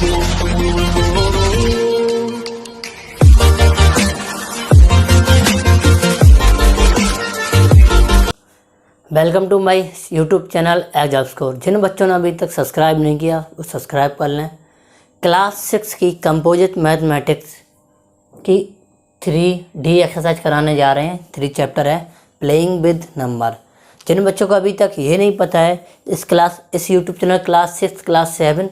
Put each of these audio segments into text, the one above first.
Welcome to my YouTube channel exam score. जिन बच्चों ने अभी तक सब्सक्राइब नहीं किया वो सब्सक्राइब कर लें। क्लास 6 की कंपोजिट मैथमेटिक्स की 3D एक्सरसाइज कराने जा रहे हैं। 3 चैप्टर है प्लेइंग विद नंबर। जिन बच्चों को अभी तक ये नहीं पता है इस YouTube channel class 6, class 7,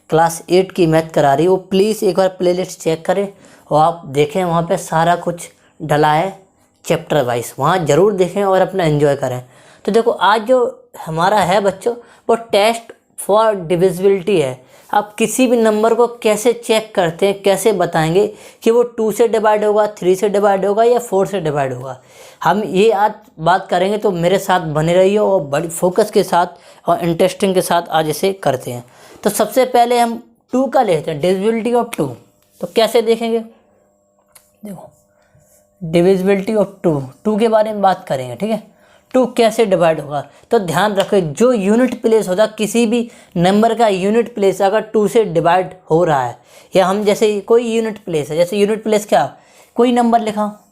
class 8 की मैथ करा रही है, वो प्लीज़ एक बार प्लेलिस्ट चेक करें और आप देखें, वहाँ पे सारा कुछ डला है चैप्टर वाइज, वहाँ ज़रूर देखें और अपना एंजॉय करें। तो देखो आज जो हमारा है बच्चों वो टेस्ट फॉर डिविजिबिलिटी है। आप किसी भी नंबर को कैसे चेक करते हैं, कैसे बताएंगे कि वो 2 से डिवाइड होगा, 3 से डिवाइड होगा या 4 से डिवाइड होगा, हम ये आज बात करेंगे। तो मेरे साथ बने रहिए और बड़ी फोकस के साथ और इंटरेस्टिंग के साथ आज इसे करते हैं। तो सबसे पहले हम 2 का लेते हैं, डिविजिबिलिटी ऑफ 2। तो कैसे देखेंगे, देखो डिविजिबिलिटी ऑफ 2 के बारे में बात करेंगे, ठीक है। 2 कैसे डिवाइड होगा, तो ध्यान रखें जो यूनिट प्लेस होता है, किसी भी नंबर का यूनिट प्लेस अगर 2 से डिवाइड हो रहा है, या हम जैसे कोई यूनिट प्लेस है, जैसे यूनिट प्लेस क्या, कोई नंबर लिखा,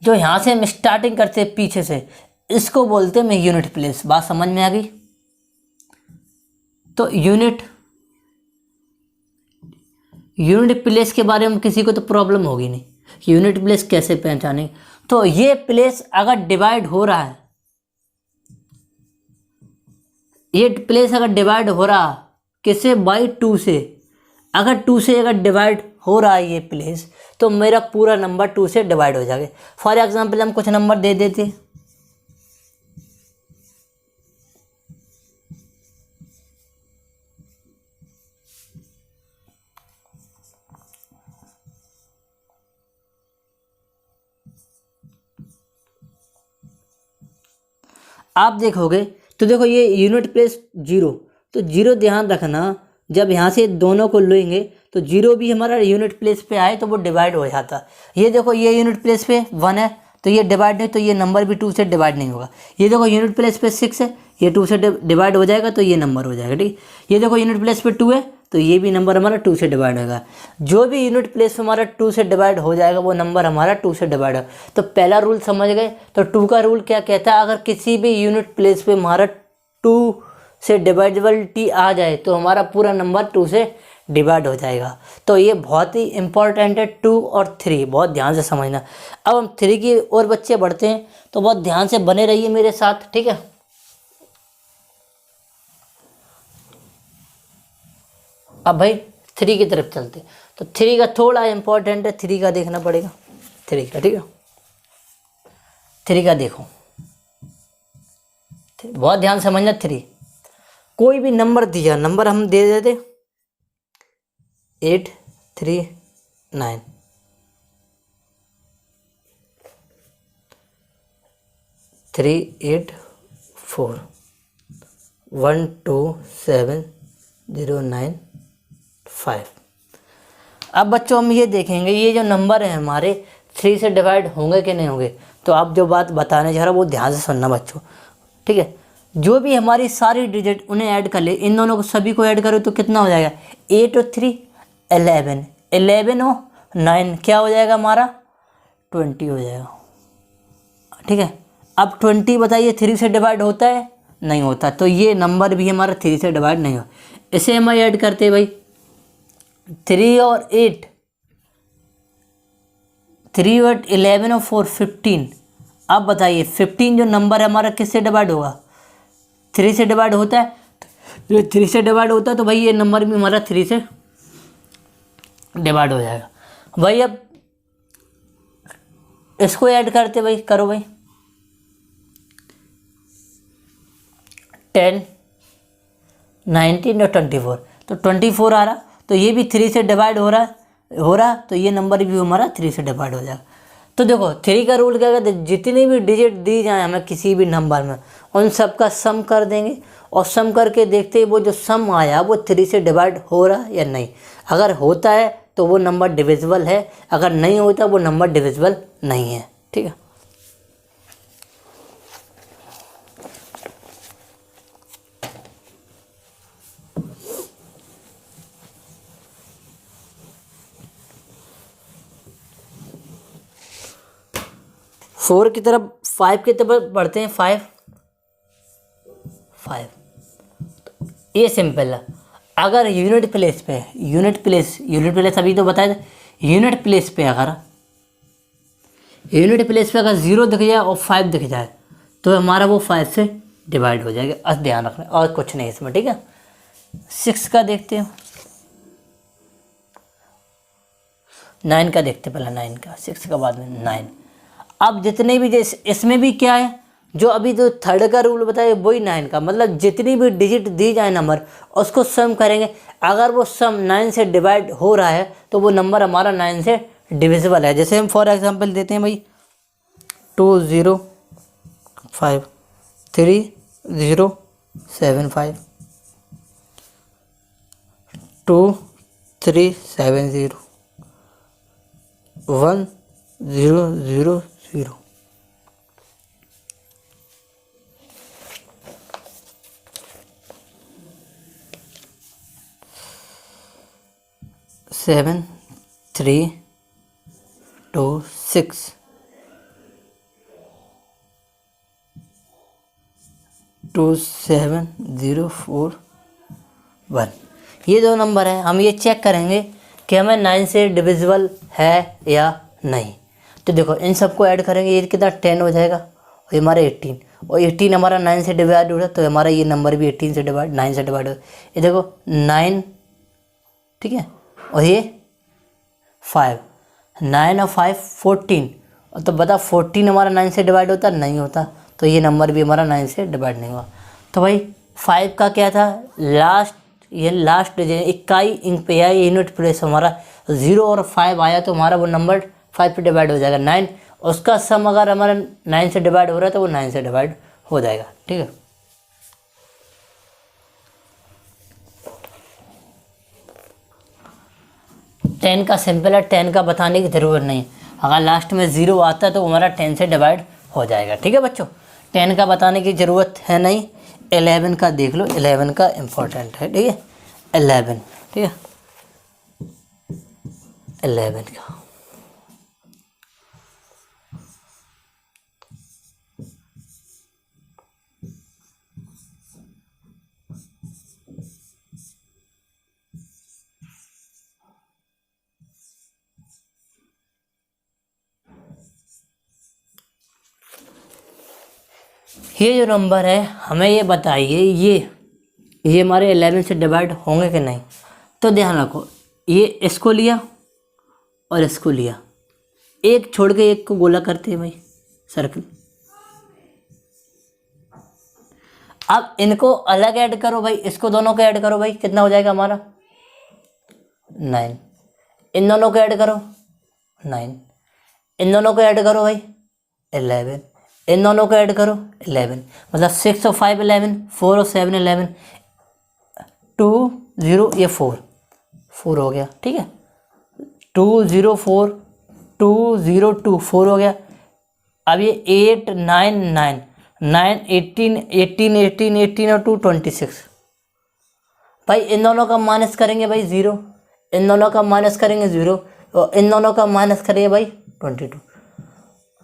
जो यहाँ से हम स्टार्टिंग करते हैं पीछे से, इसको बोलते हैं मैं यूनिट प्लेस। बात समझ में आ गई। तो यूनिट प्लेस के बारे में किसी को तो प्रॉब्लम होगी नहीं, यूनिट प्लेस कैसे पहचाने। तो ये प्लेस अगर डिवाइड हो रहा है, ये प्लेस अगर डिवाइड हो रहा किससे, बाई 2 से, अगर 2 से अगर डिवाइड हो रहा है ये प्लेस, तो मेरा पूरा नंबर 2 से डिवाइड हो जाएगा। फॉर एग्जांपल हम कुछ नंबर दे देते, आप देखोगे तो देखो ये यूनिट प्लेस 0, तो 0 ध्यान रखना, जब यहाँ से दोनों को लेंगे तो 0 भी हमारा यूनिट प्लेस पे आए तो वो डिवाइड हो जाता। ये देखो ये यूनिट प्लेस पे 1 है तो ये डिवाइड नहीं, तो ये नंबर भी 2 से डिवाइड नहीं होगा। ये देखो यूनिट प्लेस पे 6 है, ये 2 से डिवाइड हो जाएगा तो ये नंबर हो जाएगा, ठीक। ये देखो यूनिट प्लेस पे 2 है तो ये भी नंबर हमारा 2 से डिवाइड होगा। जो भी यूनिट प्लेस पे हमारा 2 से डिवाइड हो जाएगा वो नंबर हमारा 2 से डिवाइड होगा। तो पहला रूल समझ गए। तो 2 का रूल क्या कहता है, अगर किसी भी यूनिट प्लेस पे हमारा 2 से डिवाइडेबिलिटी आ जाए तो हमारा पूरा नंबर 2 से डिवाइड हो जाएगा। तो ये बहुत ही इंपॉर्टेंट है 2 और 3, बहुत ध्यान से समझना। अब हम 3 की और बच्चे बढ़ते हैं, तो बहुत ध्यान से बने रहिए मेरे साथ, ठीक है। अब भाई 3 की तरफ चलते, तो 3 का थोड़ा इंपॉर्टेंट है, 3 का देखना पड़ेगा, 3 का, ठीक है। 3 का देखो, बहुत ध्यान समझना। 3 कोई भी नंबर दिया, नंबर हम दे देते 8 3 9, 3 8 4 1 2 7 0 9 5। अब बच्चों हम ये देखेंगे ये जो नंबर है हमारे 3 से डिवाइड होंगे कि नहीं होंगे। तो आप जो बात बताने जा रहा वो ध्यान से सुनना बच्चों, ठीक है। जो भी हमारी सारी डिजिट उन्हें ऐड कर ले, इन दोनों को सभी को ऐड करो तो कितना हो जाएगा, 8 और 3 11, 11 और 9 क्या हो जाएगा हमारा 20 हो जाएगा, ठीक है। अब 20 बताइए 3 से डिवाइड होता है, नहीं होता, तो ये नंबर भी हमारा 3 से डिवाइड नहीं हो। इसे हम ऐड करते हैं भाई 3 और 8, 3 और 11 और 4 15। अब बताइए 15 जो नंबर है हमारा किससे डिवाइड होगा, 3 से डिवाइड होता है। तो 3 से डिवाइड होता है तो भाई ये नंबर भी हमारा 3 से डिवाइड हो जाएगा। भाई अब इसको ऐड करते भाई, करो भाई 10 19 और 24, तो 24 आ रहा, तो ये भी 3 से डिवाइड हो रहा, तो ये नंबर भी हमारा 3 से डिवाइड हो जाएगा। तो देखो 3 का रूल क्या कहते हैं, जितनी भी डिजिट दी जाए हमें किसी भी नंबर में, उन सब का सम कर देंगे और सम करके देखते हैं वो जो सम आया वो 3 से डिवाइड हो रहा है या नहीं। अगर होता है तो वो नंबर डिविजिबल है, अगर नहीं होता वो नंबर डिविजिबल नहीं है, ठीक है। 4 की तरफ 5 की तरफ बढ़ते हैं, 5 5, ये सिंपल है। अगर यूनिट प्लेस पे, यूनिट प्लेस अभी तो बताया था, यूनिट प्लेस पे अगर 0 दिख जाए और 5 दिख जाए तो हमारा वो 5 से डिवाइड हो जाएगा। बस ध्यान रखना, और कुछ नहीं इसमें, ठीक है। 6 का देखते हैं, 9 का देखते हैं, पहले 9 का, 6 का बाद में 9। अब जितने भी इसमें भी क्या है, जो अभी जो थर्ड का रूल बताया वही 9 का, मतलब जितनी भी डिजिट दी जाए नंबर उसको सम करेंगे। अगर वो सम 9 से डिवाइड हो रहा है तो वो नंबर हमारा 9 से डिविजिबल है। जैसे हम फॉर एग्जांपल देते हैं भाई 205307, 2370, 1000, 7326, 27041। ये दो नंबर है, हम ये चेक करेंगे कि हमें 9 से डिविजिबल है या नहीं। तो देखो इन सबको ऐड करेंगे, ये कितना 10 हो जाएगा, और ये हमारा 18, और 18 हमारा 9 से डिवाइड हो रहा है तो हमारा ये नंबर भी 9 से डिवाइड हो। ये देखो 9, ठीक है, और ये 5, 9 और 5 14, और तो बता 14 हमारा 9 से डिवाइड होता नहीं होता, तो ये नंबर भी हमारा 9 से डिवाइड नहीं हुआ। तो भाई 5 का क्या था, लास्ट इकाई इंक पे या यूनिट प्लेस हमारा 0 और 5 आया तो हमारा वो नंबर 5 पे डिवाइड हो जाएगा। 9 उसका सम अगर हमारा 9 से डिवाइड हो रहा है तो वो 9 से डिवाइड हो जाएगा, ठीक है। टेन का सिंपल है, 10 का बताने की ज़रूरत नहीं, अगर लास्ट में 0 आता है तो हमारा 10 से डिवाइड हो जाएगा, ठीक है बच्चों। 10 का बताने की ज़रूरत है नहीं। 11 का देख लो, 11 का इम्पोर्टेंट है, ठीक है। 11, ठीक है, 11 का ये जो नंबर है हमें ये बताइए, ये हमारे 11 से डिवाइड होंगे कि नहीं। तो ध्यान रखो, ये इसको लिया और इसको लिया, एक छोड़ के एक को गोला करते हैं भाई, सर्कल। अब इनको अलग ऐड करो भाई, इसको दोनों को ऐड करो भाई, कितना हो जाएगा हमारा 9। इन दोनों को ऐड करो 9, इन दोनों को ऐड करो भाई 11, इन दोनों को ऐड करो 11, मतलब 6 और 5 11, 4 और 7 11, 2 0, ये 4 हो गया, ठीक है। 2 0 4, 2 0 2 4 हो गया। अब ये 8 9 9 9 18 18 18 18 और 2 26। भाई इन दोनों का माइनस करेंगे भाई 0, इन दोनों का माइनस करेंगे 0, और इन दोनों का माइनस करेंगे भाई 22।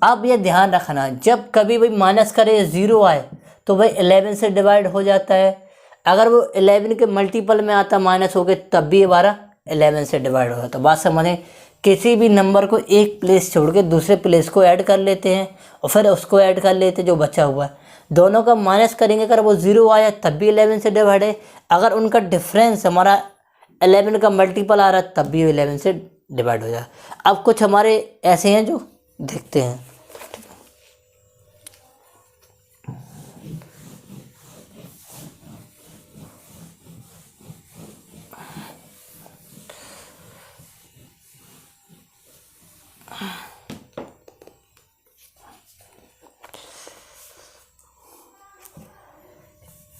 अब ये ध्यान रखना, जब कभी भाई माइनस करे 0 आए तो भाई 11 से डिवाइड हो जाता है। अगर वो 11 के मल्टीपल में आता माइनस हो गए तब भी हमारा 11 से डिवाइड होगा। तो बात समझें, किसी भी नंबर को एक प्लेस छोड़ के दूसरे प्लेस को ऐड कर लेते हैं और फिर उसको ऐड कर लेते हैं जो बचा हुआ है, दोनों का माइनस करेंगे, अगर वो 0 आया तब भी 11 से डिवाइड है, अगर उनका डिफरेंस हमारा 11 का मल्टीपल आ रहा है तब भी 11 से डिवाइड हो जाए। अब कुछ हमारे ऐसे हैं जो देखते हैं,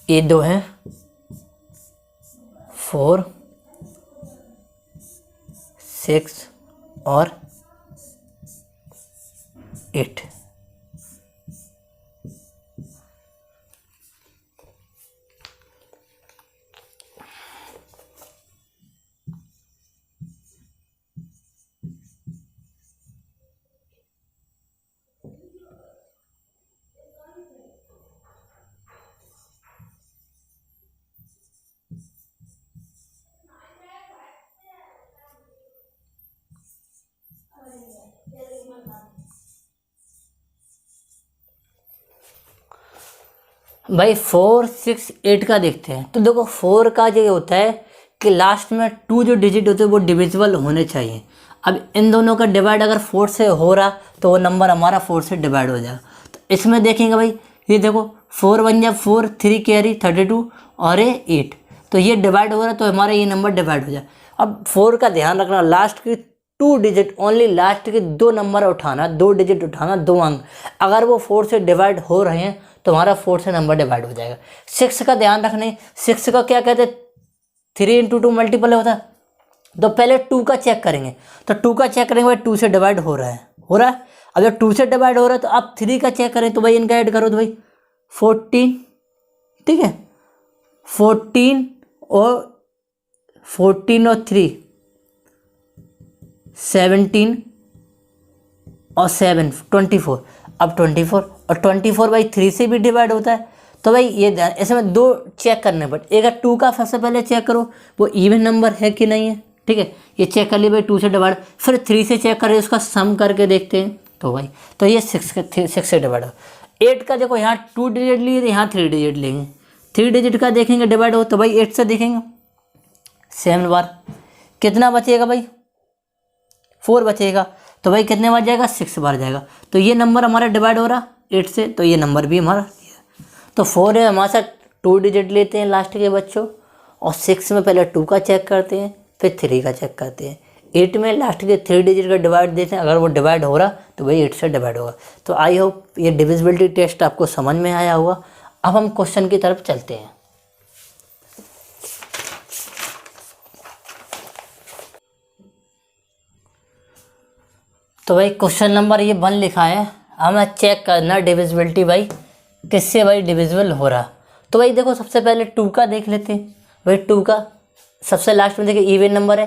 ये दो हैं 4 6 और 8। भाई 4 6 8 का देखते हैं। तो देखो 4 का जो होता है कि लास्ट में 2 जो डिजिट होते हैं वो डिविजिबल होने चाहिए। अब इन दोनों का डिवाइड अगर 4 से हो रहा तो वो नंबर हमारा 4 से डिवाइड हो जाएगा। तो इसमें देखेंगे भाई, ये देखो 4 1 जा 4, 3 कैरी 32 और ये 8, तो ये डिवाइड हो रहा है तो हमारा ये नंबर डिवाइड हो जाए। अब 4 का ध्यान रखना, लास्ट की 2 डिजिट ओनली, लास्ट के 2 नंबर उठाना, 2 डिजिट उठाना, 2 अंक, अगर वो 4 से डिवाइड हो रहे हैं तो हमारा 4 से नंबर डिवाइड हो जाएगा। 6 का ध्यान रखना, 6 का क्या कहते हैं, 3 × 2 मल्टीपल होता है। तो पहले 2 का चेक करेंगे, तो 2 का चेक करेंगे भाई 2 से डिवाइड हो रहा है। अब जब 2 से डिवाइड हो रहा है तो अब 3 का चेक करें तो भाई इनका ऐड करो तो भाई 14, ठीक है, 14 और 3 17 और 7 24। अब 24 और 24 भाई 3 से भी डिवाइड होता है। तो भाई ये इसमें 2 चेक करने पड़ते, एक 2 का सबसे पहले चेक करो वो इवन नंबर है कि नहीं है, ठीक है, ये चेक कर लिए भाई 2 से डिवाइड, फिर 3 से चेक करें, उसका सम करके देखते हैं तो भाई तो ये 6 से डिवाइड हो। 8 का देखो यहाँ 2 डिजिट लिए तो यहाँ 3 डिजिट लेंगे, 3 डिजिट का देखेंगे डिवाइड हो तो भाई 8 से देखेंगे 7 बार, कितना बचेगा भाई 4 बचेगा, तो भाई कितने बार जाएगा 6 बार जाएगा। तो ये नंबर हमारा डिवाइड हो रहा 8 से, तो ये नंबर भी हमारा, तो 4 है हमारे साथ 2 डिजिट लेते हैं लास्ट के बच्चों, और 6 में पहले 2 का चेक करते हैं फिर 3 का चेक करते हैं, 8 में लास्ट के 3 डिजिट का डिवाइड देते हैं, अगर वो डिवाइड हो रहा तो भाई 8 से डिवाइड होगा। तो आई होप ये डिविजिबिलिटी टेस्ट आपको समझ में आया होगा। अब हम क्वेश्चन की तरफ चलते हैं। तो भाई क्वेश्चन नंबर ये 1 लिखा है, हमें चेक करना डिविजिबिलिटी भाई किससे भाई डिविजिबल हो रहा। तो भाई देखो सबसे पहले 2 का देख लेते हैं। भाई 2 का सबसे लास्ट में देखिए इवन नंबर है,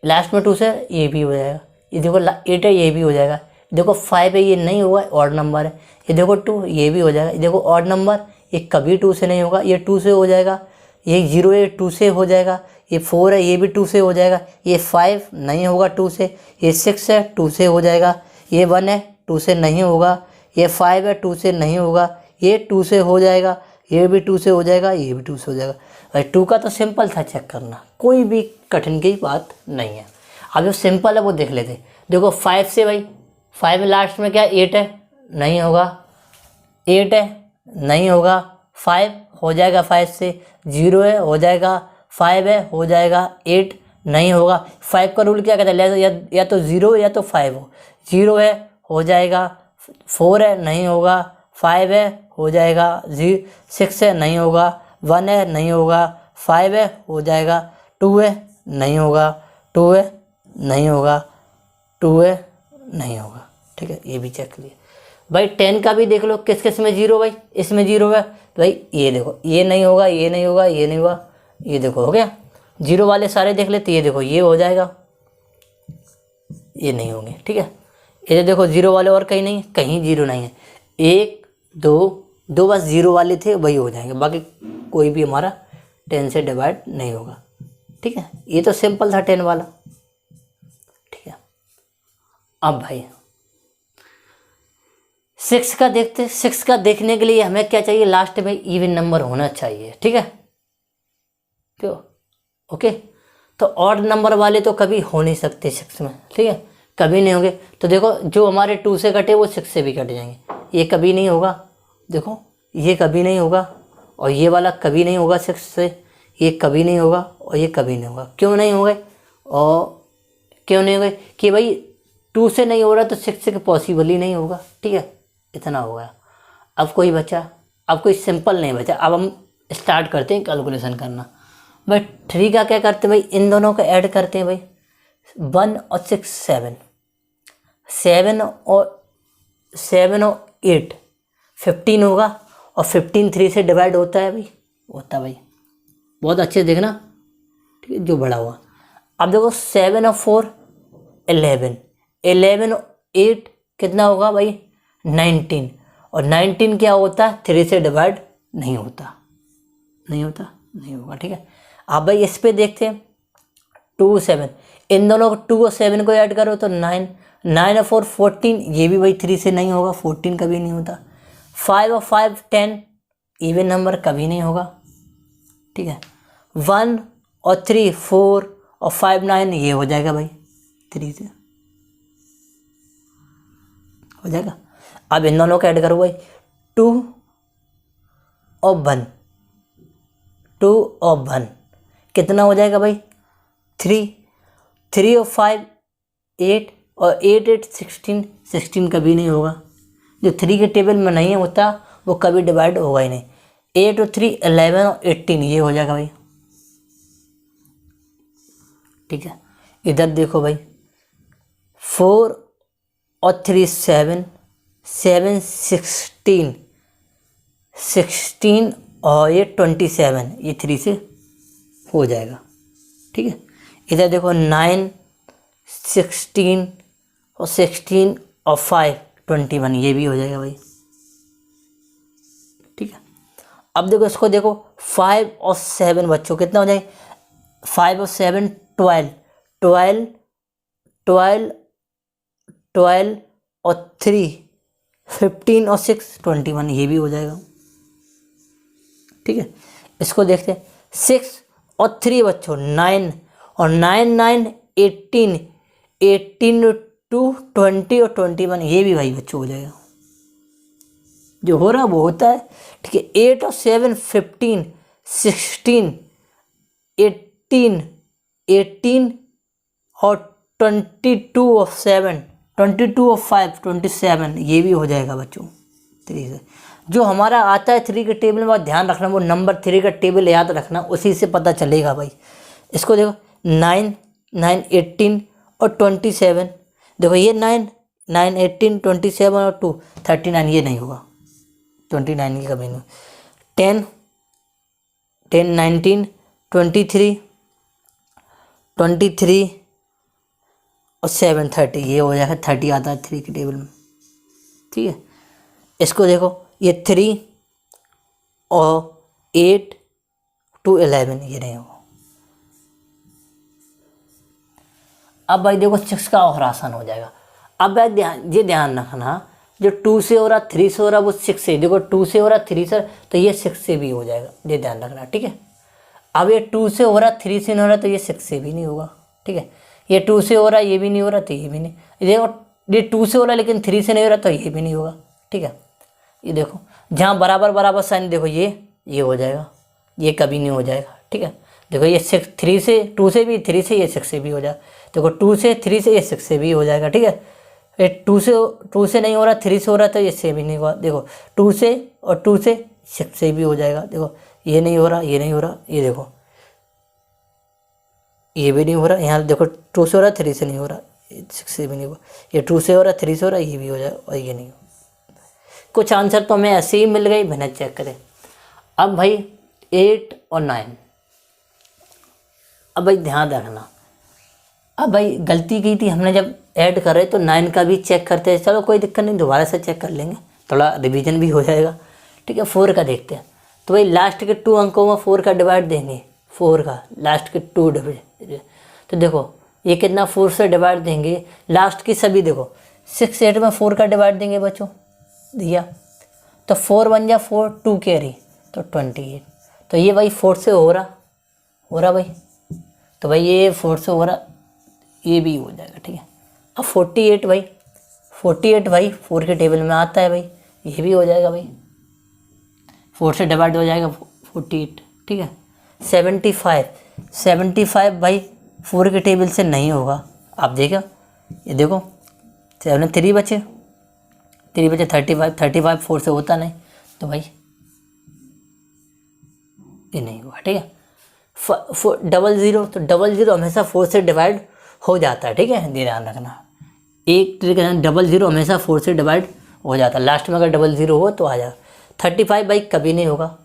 लास्ट में 2 से ये भी हो जाएगा, ये देखो 8 है ये भी हो जाएगा, देखो 5 है ये नहीं होगा ऑड नंबर है, ये देखो 2 ये भी हो जाएगा, ये देखो ऑड नंबर ये कभी 2 से नहीं होगा, ये 2 से हो जाएगा, ये 0 है 2 से हो जाएगा, ये 4 है ये भी 2 से हो जाएगा, ये 5 नहीं होगा 2 से, ये 6 है 2 से हो जाएगा, ये 1 है 2 से नहीं होगा, ये 5 है 2 से नहीं होगा, ये 2 से हो जाएगा, ये भी 2 से हो जाएगा, ये भी 2 से हो जाएगा। भाई 2 का तो सिंपल था चेक करना, कोई भी कठिन की बात नहीं है। अब जो सिंपल है वो देख लेते। देखो 5 से भाई 5 लास्ट में क्या 8 है नहीं होगा, 8 है नहीं होगा, 5 हो जाएगा 5 से, 0 है हो जाएगा, 5 है हो जाएगा, 8 नहीं होगा। 5 का रूल क्या कहता है, या तो 0 या तो 5 हो, 0 है हो जाएगा, 4 है नहीं होगा, 5 है हो जाएगा, 6 है नहीं होगा, 1 है नहीं होगा, 5 है हो जाएगा, 2 है नहीं होगा, 2 है नहीं होगा, 2 है नहीं होगा, ठीक है, ये भी चेक कर लिया। भाई 10 का भी देख लो किस किस में 0 भाई, इसमें 0 है भाई, ये देखो ये नहीं होगा, ये नहीं होगा, ये नहीं होगा, ये देखो हो गया। 0 वाले सारे देख लेते, ये देखो ये हो जाएगा, ये नहीं होंगे, ठीक है। ये देखो 0 वाले और कहीं नहीं, कहीं 0 नहीं है, 1 2 बस 0 वाले थे वही हो जाएंगे, बाकी कोई भी हमारा 10 से डिवाइड नहीं होगा, ठीक है। ये तो सिंपल था 10 वाला, ठीक है। अब भाई 6 का देखते। 6 का देखने के लिए हमें क्या चाहिए, लास्ट में इवन नंबर होना चाहिए, ठीक है, क्यों, ओके। तो ऑड नंबर वाले तो कभी हो नहीं सकते 6 में, ठीक है, कभी नहीं होंगे। तो देखो जो हमारे 2 से कटे वो 6 से भी कट जाएंगे, ये कभी नहीं होगा, देखो ये कभी नहीं होगा, और ये वाला कभी नहीं होगा 6 से, ये कभी नहीं होगा, और ये कभी नहीं होगा। क्यों नहीं होंगे, और क्यों नहीं होंगे कि भाई 2 से नहीं हो रहा तो 6 से पॉसिबल ही नहीं होगा, ठीक है, इतना हो गया। अब कोई बचा, अब कोई सिंपल नहीं बचा। अब हम स्टार्ट करते हैं कैलकुलेशन करना। भाई 3 का क्या करते हैं भाई, इन दोनों को ऐड करते हैं भाई, 1 और 6 7, 7 और 8 15 होगा, और 15 3 से डिवाइड होता है भाई, होता है भाई, बहुत अच्छे देखना, ठीक है, जो बड़ा हुआ। अब देखो 7 और 4 11, 11 और 8 कितना होगा भाई 19, और 19 क्या होता है 3 से डिवाइड नहीं होता, नहीं होता, नहीं होगा, ठीक है। अब भाई इस पे देखते हैं 2 7, इन दोनों को 2 और 7 को ऐड करो तो 9, 9 और 4 14, ये भी भाई 3 से नहीं होगा, 14 कभी नहीं होता। 5 और 5 10, इवन नंबर कभी नहीं होगा, ठीक है। 1 और 3 4 और 5 9, ये हो जाएगा भाई 3 से हो जाएगा। अब इन दोनों को ऐड करो भाई, 2 और 1, 2 और 1 कितना हो जाएगा भाई 3, 3 और 5 8 और 8 8 16, 16 कभी नहीं होगा। जो 3 के टेबल में नहीं होता वो कभी डिवाइड होगा ही नहीं। 8 और 3 11 और 18, ये हो जाएगा भाई, ठीक है। इधर देखो भाई 4 और 3 7, 7 16, 16 और ये 27, ये 3 से हो जाएगा, ठीक है। इधर देखो 9 16 और 16 और 5 21, ये भी हो जाएगा भाई, ठीक है। अब देखो इसको देखो 5 और 7 बच्चों कितना हो जाएगा, 5 और 7 12, 12 12 12 और 3 15 और 6 21, ये भी हो जाएगा, ठीक है। इसको देखते हैं 6 और 3 बच्चों 9 और 9 9 18, 18 2 20 और 21, ये भी भाई बच्चों हो जाएगा। जो हो रहा वो होता है, ठीक है। 8 और 7 15, 16 18, 18 और 22 और 7, 22 और 5 27, ये भी हो जाएगा बच्चों 3 से। जो हमारा आता है 3 के टेबल में, ध्यान रखना वो नंबर 3 का टेबल याद रखना, उसी से पता चलेगा भाई। इसको देखो 9 9 18 और 27, देखो ये 9 9 18 27 और 2 39, ये नहीं होगा 29 की कभी नहीं। 10 10 19 23 23 और 7 30, ये हो जाएगा 30 आता है 3 के टेबल में, ठीक है। इसको देखो ये 3 और 8 to 11, ये नहीं होगा। अब भाई देखो 6 का और आसान हो जाएगा। अब भाई ध्यान रखना, जो 2 से हो रहा 3 से हो रहा वो 6 से, देखो 2 से हो रहा 3 से, तो ये 6 से भी हो जाएगा, ये ध्यान रखना, ठीक है। अब ये 2 से हो रहा 3 से नहीं हो रहा, तो ये 6 से भी नहीं होगा, ठीक है। ये 2 से हो रहा ये भी नहीं हो रहा, तो ये भी नहीं। देखो ये 2 से हो रहा लेकिन 3 से नहीं हो रहा, तो ये भी नहीं होगा, ठीक है। ये देखो जहाँ बराबर बराबर साइन, देखो ये हो जाएगा, ये कभी नहीं हो जाएगा, ठीक है। देखो ये 6 3 से 2 से भी, 3 से ये 6 से भी हो जाएगा। देखो 2 से 3 से ये 6 से भी हो जाएगा, ठीक है। ये 2 से नहीं हो रहा, 3 से हो रहा, तो ये से भी नहीं हुआ। देखो 2 से और 2 से 6 से भी हो जाएगा। देखो ये नहीं हो रहा, ये नहीं हो रहा, ये देखो ये भी नहीं हो रहा। यहाँ देखो 2 से हो रहा 3 से नहीं हो रहा, 6 से भी नहीं हुआ। ये 2 से हो रहा 3 से हो रहा, ये भी हो जाएगा, और ये नहीं हो। कुछ आंसर तो हमें ऐसे ही मिल गए, बिना चेक करें। अब भाई 8 और 9, अब भाई ध्यान रखना, अब भाई गलती की थी हमने, जब ऐड कर रहे तो 9 का भी चेक करते हैं। चलो कोई दिक्कत नहीं, दोबारा से चेक कर लेंगे, थोड़ा रिवीजन भी हो जाएगा, ठीक है। 4 का देखते हैं, तो भाई लास्ट के 2 अंकों में 4 का डिवाइड देंगे, 4 का लास्ट के 2 डिवाइड, तो देखो ये कितना 4 से डिवाइड देंगे, लास्ट की सभी देखो 6 8 में 4 का डिवाइड देंगे बच्चों, दिया तो 4 1 जा 4, 2 कैरी तो 28, तो ये भाई 4 से हो रहा भाई, तो भाई ये 4 से हो रहा, ये भी हो जाएगा, ठीक है। अब 48 भाई 4 के टेबल में आता है भाई, ये भी हो जाएगा भाई, 4 से डिवाइड हो जाएगा 48, ठीक है। 75 भाई 4 के टेबल से नहीं होगा। आप देखो ये देखो 7 3 बचे 35 4 से होता नहीं, तो भाई ये नहीं हुआ, ठीक है। 00, तो 00 हमेशा 4 से डिवाइड हो जाता है, ठीक है, ध्यान रखना। एक तरीके से 00 हमेशा 4 से डिवाइड हो जाता है, लास्ट में अगर 00 हो तो आ जाएगा। 35 भाई कभी नहीं होगा।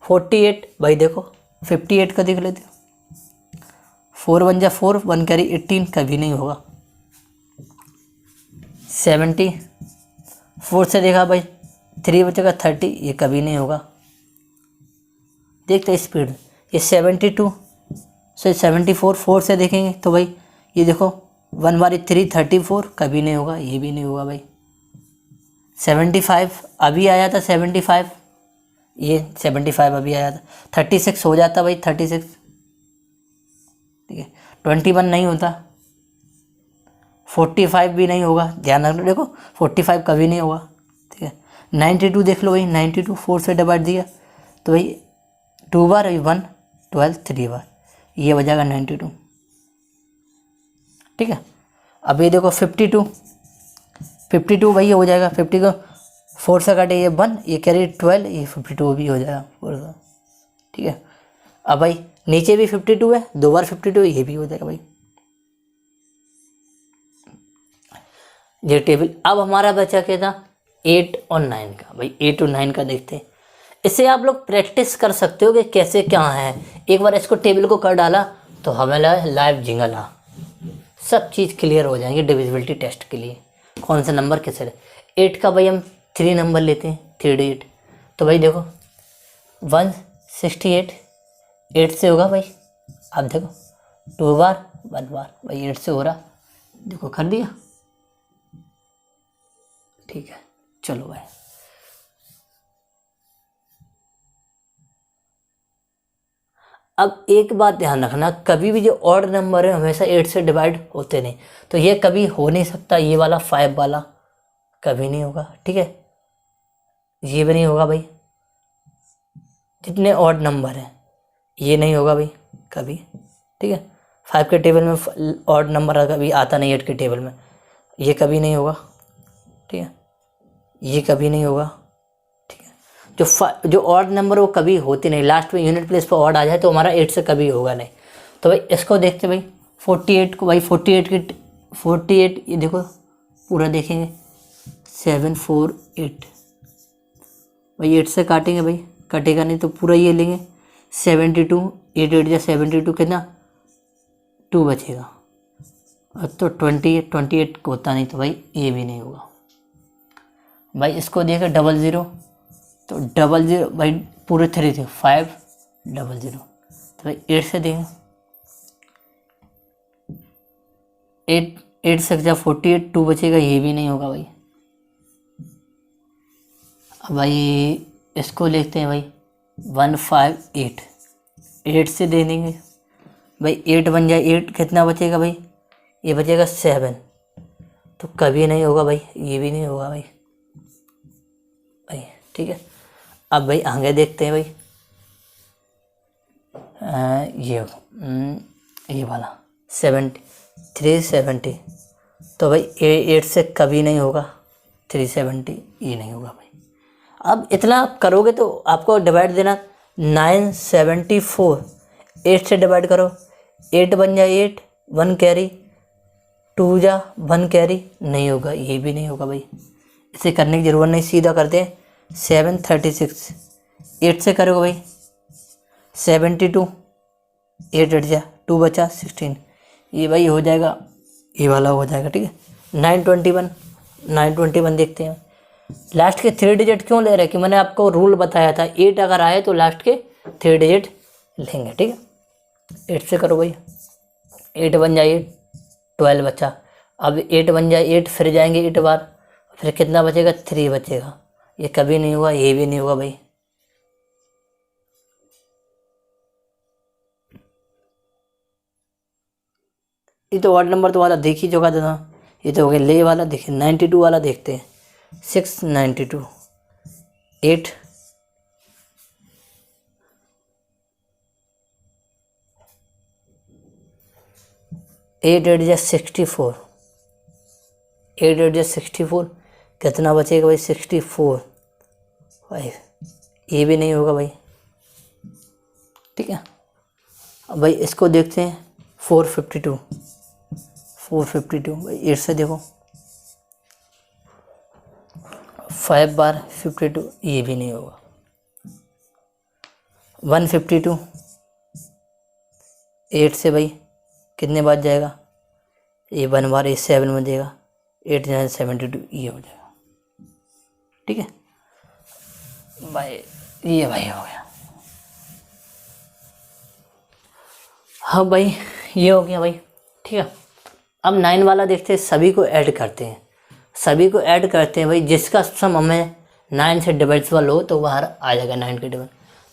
48 भाई देखो 58 का देख लेते हो, 4 1 जा 4, 1 कैरी 18, कभी नहीं होगा। 70 4 से देखा भाई 3 बचेगा 30, ये कभी नहीं होगा। देखते स्पीड, ये 72 से 74 4 से देखेंगे तो भाई ये देखो 1 बारी 3 34, कभी नहीं होगा, ये भी नहीं होगा भाई। 75 अभी आया था 75, ये 75 अभी आया था। 36 हो जाता भाई 36, ठीक है। 21 नहीं होता, 45 भी नहीं होगा, ध्यान रखना, देखो 45 कभी नहीं होगा, ठीक है। 92 देख लो भाई, 92 4 से डिवाइड दिया तो भाई 2 बार 1 12 3 बार, ये हो जाएगा 92, ठीक है। अब ये देखो 52 भाई हो जाएगा, 50 को 4 से काटे ये 1, ये कैरी 12, ये 52 भी हो जाएगा 4 का, ठीक है। अब भाई नीचे भी 52 है, 2 बार 52, ये भी हो जाएगा भाई ये टेबल। अब हमारा बचा क्या था, 8 और 9 का। भाई 8 और 9 का देखते हैं, इससे आप लोग प्रैक्टिस कर सकते हो कि कैसे क्या है। एक बार इसको टेबल को कर डाला तो हमें लाइव जिंगल आ, सब चीज़ क्लियर हो जाएंगी डिविजिबिलिटी टेस्ट के लिए। कौन सा नंबर कैसे ले, 8 का भाई हम 3 नंबर लेते हैं, 3 डिजिट, तो भाई देखो 168, 8 से होगा भाई। अब देखो 2 बार 1 बार भाई 8 से हो रहा, देखो कर दिया, ठीक है। चलो भाई अब एक बात ध्यान रखना, कभी भी जो ऑड नंबर है हमेशा 8 से डिवाइड होते नहीं, तो ये कभी हो नहीं सकता, ये वाला 5 वाला कभी नहीं होगा, ठीक है। ये भी नहीं होगा भाई, जितने ऑड नंबर हैं ये नहीं होगा भाई कभी, ठीक है। 5 के टेबल में ऑड नंबर कभी आता नहीं, 8 के टेबल में ये कभी नहीं होगा, ठीक है। ये कभी नहीं होगा, ठीक है। जो ऑड नंबर वो कभी होते नहीं, लास्ट में यूनिट प्लेस पर ऑड आ जाए तो हमारा 8 से कभी होगा नहीं। तो भाई इसको देखते भाई 48 को, भाई 48 ये देखो पूरा देखेंगे 7 4 8, भाई 8 से काटेंगे भाई, कटेगा नहीं तो पूरा ये लेंगे 72, 8 8 या 72 कितना 2 बचेगा, तो 28 को होता नहीं, तो भाई ये भी नहीं होगा। भाई इसको देखा 00, तो 00 भाई पूरे 3 थे, 5 00, तो भाई 8 से देंगे, 8 से जा 48, 2 बचेगा, ये भी नहीं होगा भाई। अब भाई इसको लिखते हैं भाई 158, 8 से दे देंगे भाई, 8 बन जाए 8 कितना बचेगा भाई, ये बचेगा 7, तो कभी नहीं होगा भाई, ये भी नहीं होगा भाई, ठीक है। अब भाई आगे देखते हैं भाई, ये वाला 370, तो भाई 8 से कभी नहीं होगा, 370 ये नहीं होगा भाई। अब इतना आप करोगे तो आपको डिवाइड देना 974, 8 से डिवाइड करो, 8 बन जाए 8, 1 कैरी, 2 जा 1 कैरी, नहीं होगा, ये भी नहीं होगा भाई। इसे करने की ज़रूरत नहीं, सीधा करते हैं 736, 8 से करोगे भाई 72, 8 8 जा 2 बचा 16, ये भाई हो जाएगा, ये वाला हो जाएगा, ठीक है। 921 देखते हैं, लास्ट के 3 डिजिट क्यों ले रहे हैं कि मैंने आपको रूल बताया था, 8 अगर आए तो लास्ट के 3 डिजिट लेंगे, ठीक है। 8 से करो भाई, 8 बन जाए 12 बचा, अब 8 बन जाए 8, फिर जाएंगे 8 बार, फिर कितना बचेगा 3 बचेगा, ये कभी नहीं हुआ, ये भी नहीं होगा भाई। ये तो वार्ड नंबर तो वाला देख ही चुका था, ये तो हो गया ले वाला। देखिए 92 वाला देखते हैं, 692, 8 8 8 जा 64, 8 8 जा 64, कितना बचेगा भाई 64 भाई, ये भी नहीं होगा भाई, ठीक है। अब भाई इसको देखते हैं 452 भाई 8 से देखो 5 बार 52, ये भी नहीं होगा। 152, 8 से भाई कितने बार जाएगा, ये 1 बार, ये 7 बचेगा, 8 9 72, ये हो जाएगा, ठीक है भाई। ये भाई हो गया, हाँ भाई ये हो गया भाई, ठीक है। अब 9 वाला देखते हैं, सभी को ऐड करते हैं। सभी को ऐड करते हैं भाई, जिसका सम हमें 9 से डिविजिबल हो तो बाहर आ जाएगा 9 के टेबल।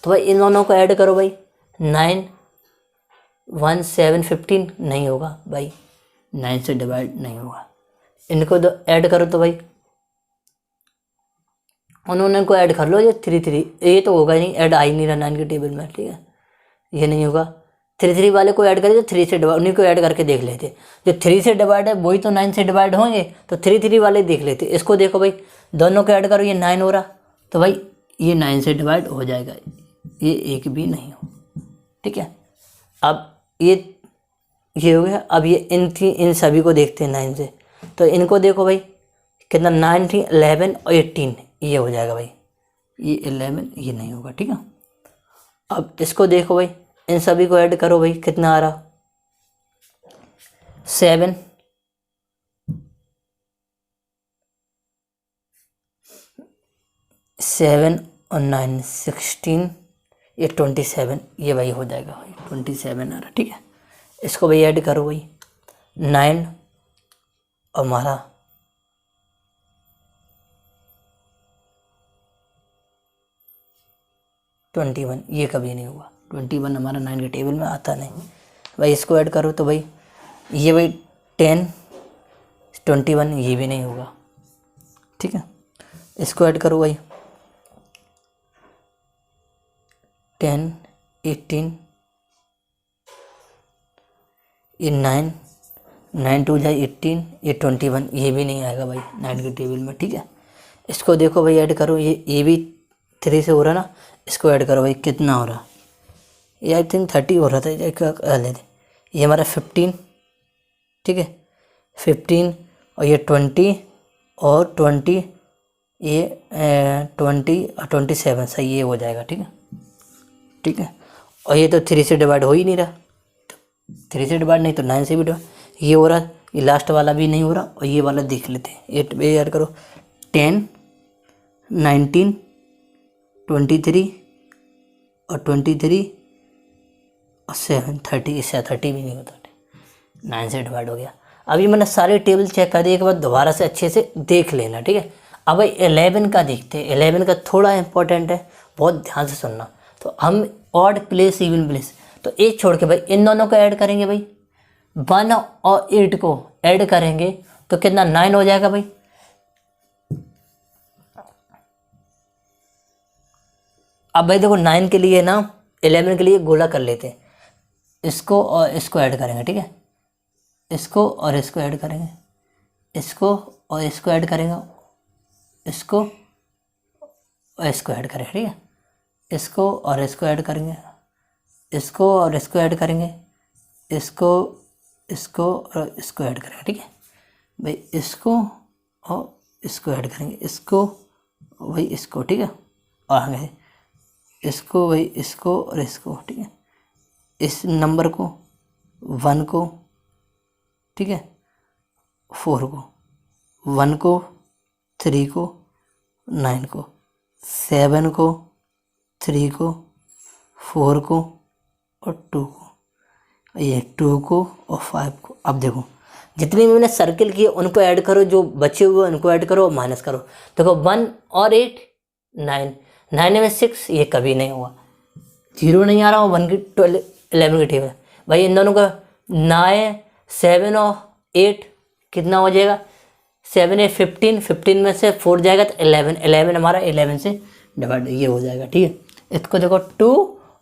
तो भाई इन दोनों को ऐड करो भाई, 9 1 7 15 नहीं होगा भाई, 9 से डिवाइड नहीं होगा। इनको तो ऐड करो तो भाई उन्होंने को ऐड कर लो, ये 3 3 ये तो होगा नहीं, ऐड आ ही नहीं रहा 9 के टेबल में, ठीक है ये नहीं होगा। 3 3 वाले को ऐड करें तो 3 से डिवाइड, उन्हीं को ऐड करके देख लेते, जो 3 से डिवाइड है वही तो 9 से डिवाइड होंगे, तो 3 3 वाले देख लेते। इसको देखो भाई, दोनों को ऐड करो, ये 9 हो रहा, तो भाई ये 9 से डिवाइड हो जाएगा, ये एक भी नहीं हो, ठीक है। अब ये हो गया। अब ये इन सभी को देखते हैं 9 से, तो इनको देखो भाई कितना 9 थी, 11 और 18 ये हो जाएगा भाई, ये 11 ये नहीं होगा, ठीक है। अब इसको देखो भाई, इन सभी को ऐड करो भाई, कितना आ रहा 7 7 और 9 16 ये 27 ये भाई हो जाएगा भाई, 27 आ रहा, ठीक है। इसको भाई ऐड करो भाई, 9 और हमारा 21 ये कभी नहीं हुआ, 21 हमारा 9 के टेबल में आता नहीं भाई। इसको ऐड करो तो भाई ये भाई 10 21 ये भी नहीं होगा, ठीक है। इसको ऐड करो भाई 10 18 ये 9 9 2 जाए 18 ये 21 ये भी नहीं आएगा भाई 9 के टेबल में, ठीक है। इसको देखो भाई ऐड करो, ये भी 3 से हो रहा ना, इसको ऐड करो भाई कितना हो रहा, ये आई थिंक 30 हो रहा था, ये हमारा 15, ठीक है 15 और ये 20 और 20 ये 20 और 27 सही ये हो जाएगा, ठीक है ठीक है। और ये तो 3 से डिवाइड हो ही नहीं रहा, 3 से डिवाइड नहीं तो 9 से भी डिवाइड, ये हो रहा, ये लास्ट वाला भी नहीं हो रहा, और ये वाला देख लेते हैं, ये ऐड करो 10 19 23 और 23 और 7 30, इससे 30 भी नहीं होता, 9 से डिवाइड हो गया। अभी मैंने सारे टेबल चेक कर दिए, एक बार दोबारा से अच्छे से देख लेना, ठीक है। अब भाई 11 का देखते हैं, 11 का थोड़ा इंपॉर्टेंट है, बहुत ध्यान से सुनना। तो हम ऑड प्लेस इवन प्लेस, तो 1 छोड़ के भाई इन दोनों को ऐड करेंगे भाई, 1 और 8 को ऐड करेंगे तो कितना 9 हो जाएगा भाई। अब भाई देखो 9 के लिए ना 11 के लिए गोला कर लेते हैं, इसको और इसको ऐड करेंगे, ठीक है इसको और इसको ऐड करेंगे, इसको और इसको ऐड करेंगे, इसको और इसको ऐड करेंगे, ठीक है इसको और इसको ऐड करेंगे, इसको और इसको ऐड करेंगे, इसको इसको और इसको ऐड करेंगे, ठीक है भाई इसको और इसको ऐड करेंगे, इसको भाई इसको, ठीक है और आगे इसको भाई इसको और इसको, ठीक है इस नंबर को 1 को, ठीक है 4 को, 1 को 3 को 9 को, 7 को 3 को 4 को और 2 को, ये 2 को और 5 को। अब देखो जितने भी मैंने सर्किल किए उनको ऐड करो, जो बचे हुए उनको ऐड करो, माइनस करो। देखो 1 और 8 9, 9 में 6 ये कभी नहीं हुआ, 0 नहीं आ रहा हो 1 की 11 की टेबल भाई। इन दोनों का 9 7 और 8 कितना हो जाएगा, 7 है 15, 15 में से 4 जाएगा तो 11, 11 हमारा 11 से डिवाइड ये हो जाएगा, ठीक है। इसको देखो 2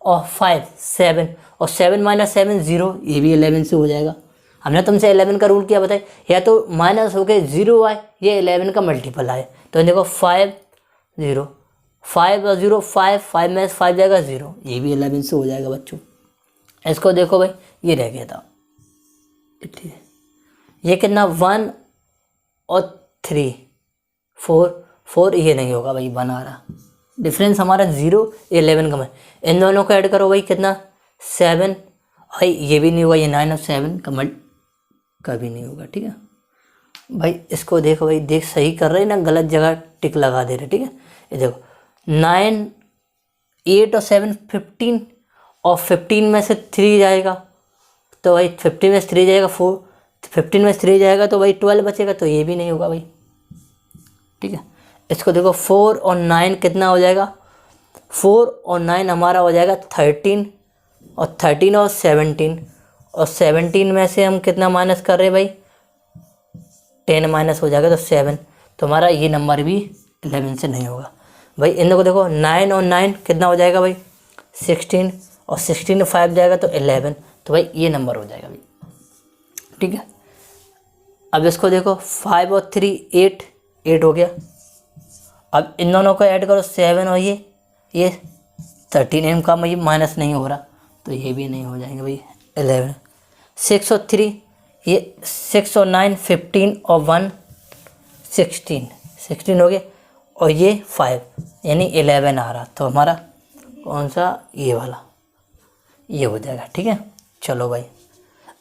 और 5 7 और 7 माइनस 7 0 ये भी 11 से हो जाएगा। हमने तुमसे 11 का रूल क्या बताया, या तो माइनस हो के 0 आए, ये 11 का मल्टीपल आए, तो देखो 5 0 5 और 0 5 5 में 5 जाएगा 0 ये भी 11 से हो जाएगा बच्चों। इसको देखो भाई ये रह गया था, ठीक है ये कितना 1 और 3 4 4 ये नहीं होगा भाई, 1 आ रहा, डिफरेंस हमारा 0 11 का है। इन दोनों को ऐड करो भाई कितना 7 भाई ये भी नहीं होगा, ये 9 और 7 का मल्ट कभी नहीं होगा, ठीक है भाई। इसको देखो भाई, देख सही कर रहे ना, गलत जगह टिक लगा दे रहे, ठीक है ये देखो 9 8 और 7 15 और 15 में से 3 जाएगा तो भाई 15 में से 3 जाएगा 4, 15 में से 3 जाएगा तो भाई 12 बचेगा, तो ये भी नहीं होगा भाई, ठीक है। इसको देखो 4 और 9 कितना हो जाएगा, 4 और 9 हमारा हो जाएगा 13, और 13 और 17, और 17 में से हम कितना माइनस कर रहे हैं भाई, 10 माइनस हो जाएगा तो 7, तो हमारा ये नंबर भी 11 से नहीं होगा भाई। इन लोगों को देखो 9 और 9 कितना हो जाएगा भाई 16, और 16 में 5 जाएगा तो 11, तो भाई ये नंबर हो जाएगा भाई। ठीक है। अब इसको देखो 5 और 3 8, 8 हो गया। अब इन दोनों को ऐड करो 7 और ये 13, इनका ये माइनस नहीं हो रहा तो ये भी नहीं हो जाएंगे भाई 11। 6 और 3 ये 6 और 9 15 और 1 16 हो गए, और ये 5 यानी 11 आ रहा, तो हमारा कौन सा, ये वाला, ये हो जाएगा। ठीक है। चलो भाई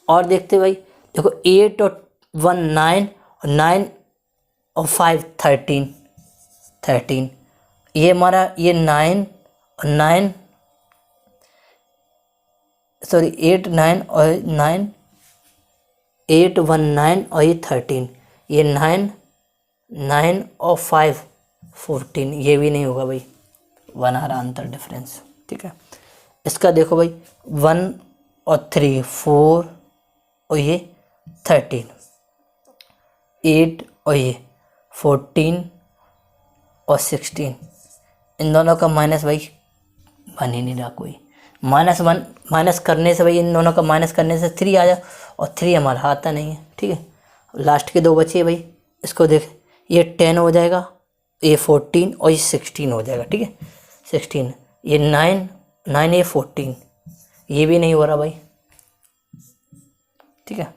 और देखते भाई, देखो 8 और 1 9, और 9 और 5 13, ये हमारा ये 9 और 9 सॉरी 8 9 और 9 8 1 9 और ये 13, ये 9 9 और 5 14, ये भी नहीं होगा भाई, 1 आ रहा अंतर डिफरेंस। ठीक है। इसका देखो भाई 1 और 3 4, और ये 13, 8 और ये 14 और 16, इन दोनों का माइनस भाई बन ही नहीं रहा कोई, -1 माइनस करने से भाई, इन दोनों का माइनस करने से 3 आ जाए, और 3 हमारा आता नहीं है। ठीक है। लास्ट के 2 बचे भाई, इसको देख, ये 10 हो जाएगा, ये 14 और ये 16 हो जाएगा। ठीक है। 16, ये 9 9 ये 14, ये भी नहीं हो रहा भाई। ठीक है।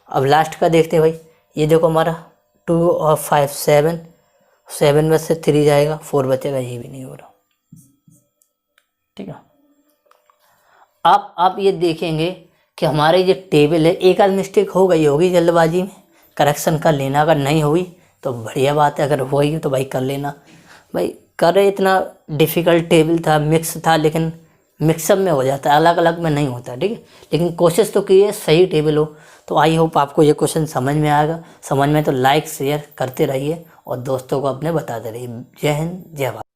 अब लास्ट का देखते हैं भाई, ये देखो हमारा 2 और 5 7 में से 3 जाएगा 4 बचेगा, ये भी नहीं हो रहा। ठीक है। आप ये देखेंगे कि हमारे ये टेबल है, एक आध मिस्टेक हो गई होगी जल्दबाजी में, करेक्शन कर लेना, अगर नहीं हुई तो बढ़िया बात है, अगर हुई तो भाई कर लेना। भाई करे इतना डिफ़िकल्ट टेबल था, मिक्स था, लेकिन मिक्सअप में हो जाता है, अलग अलग में नहीं होता। ठीक है। लेकिन कोशिश तो की है सही टेबल हो। तो आई होप आपको ये क्वेश्चन समझ में आएगा। समझ में तो लाइक शेयर करते रहिए और दोस्तों को अपने बताते रहिए। जय हिंद, जय भारत।